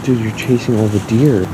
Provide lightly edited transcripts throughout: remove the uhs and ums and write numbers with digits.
Dude, you're chasing all the deer.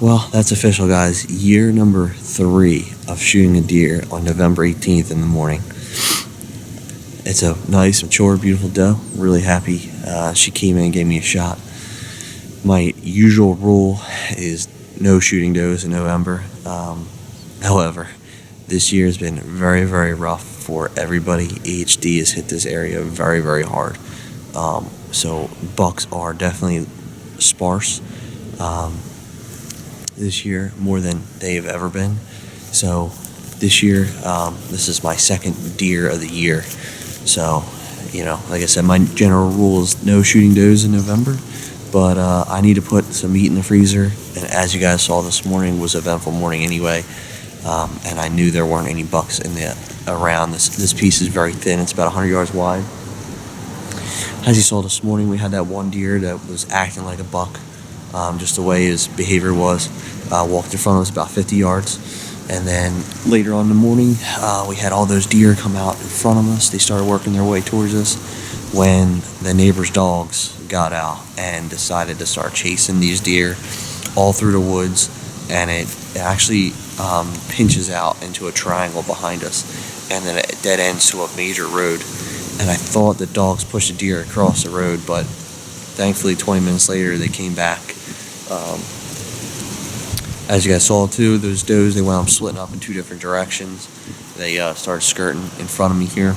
Well, that's official, guys. Year number 3 of shooting a deer on November 18th in the morning. It's a nice, mature, beautiful doe. Really happy she came in and gave me a shot. My usual rule is no shooting does in November. However, this year has been very, very rough for everybody. AHD has hit this area very, very hard. So bucks are definitely sparse this year, more than they've ever been. So this year, this is my second deer of the year. So, like I said, my general rule is no shooting does in November. But I need to put some meat in the freezer. And as you guys saw this morning, was an eventful morning anyway. And I knew there weren't any bucks around. This piece is very thin. It's about 100 yards wide. As you saw this morning, we had that one deer that was acting like a buck, just the way his behavior was. Walked in front of us about 50 yards. And then later on in the morning, we had all those deer come out in front of us. They started working their way towards us when the neighbor's dogs got out and decided to start chasing these deer all through the woods. And it actually pinches out into a triangle behind us, and then it dead ends to a major road. And I thought the dogs pushed the deer across the road, but thankfully 20 minutes later they came back. As you guys saw too, those does, they wound up splitting up in 2 different directions. They started skirting in front of me here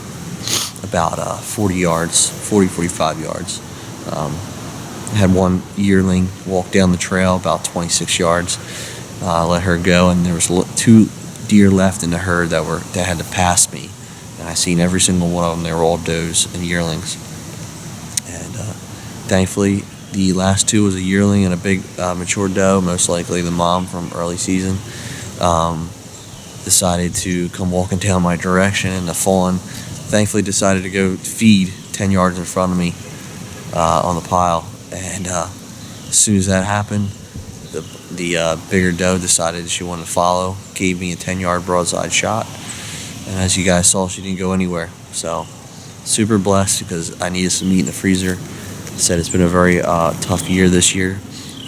about 45 yards. I had one yearling walk down the trail about 26 yards. Let her go, and there was 2 deer left in the herd that had to pass me. And I seen every single one of them. They were all does and yearlings. And thankfully, the last 2 was a yearling and a big mature doe, most likely the mom from early season. Decided to come walking down my direction, and the fawn thankfully decided to go feed 10 yards in front of me on the pile. And as soon as that happened, the bigger doe decided she wanted to follow, gave me a 10-yard broadside shot. And as you guys saw, she didn't go anywhere. So super blessed because I needed some meat in the freezer. I said it's been a very tough year this year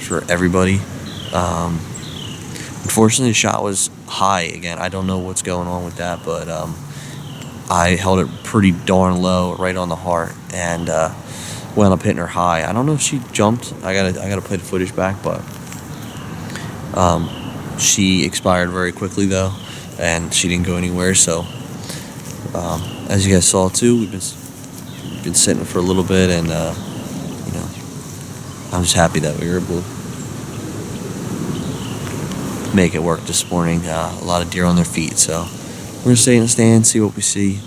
for everybody. Unfortunately, the shot was high again. I don't know what's going on with that, but I held it pretty darn low, right on the heart, and wound up hitting her high. I don't know if she jumped. I gotta play the footage back, but she expired very quickly though, and she didn't go anywhere. So as you guys saw too, we've been sitting for a little bit, and I'm just happy that we were able to make it work this morning. A lot of deer on their feet, so we're gonna stay in the stand, see what we see.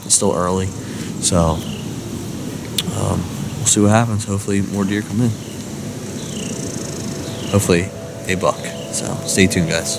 It's still early, so we'll see what happens. Hopefully more deer come in. Hopefully a buck. So stay tuned, guys.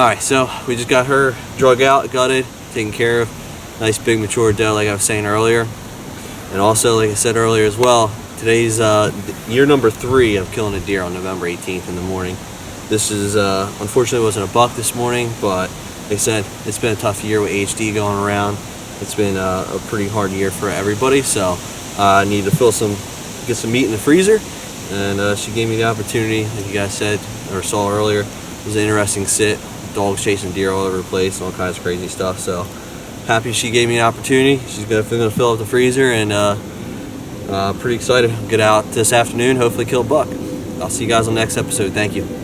Alright, so we just got her drug out, gutted, taken care of. Nice big mature doe, like I was saying earlier. And also, like I said earlier as well, today's year number 3 of killing a deer on November 18th in the morning. This is, unfortunately wasn't a buck this morning, but like I said, it's been a tough year with HD going around. It's been a pretty hard year for everybody, so I need to get some meat in the freezer. And she gave me the opportunity, like you guys said, or saw earlier. It was an interesting sit. Dogs chasing deer all over the place, all kinds of crazy stuff. So happy she gave me an opportunity. She's gonna fill up the freezer, and pretty excited. Get out this afternoon, hopefully kill a buck. I'll see you guys on the next episode. Thank you.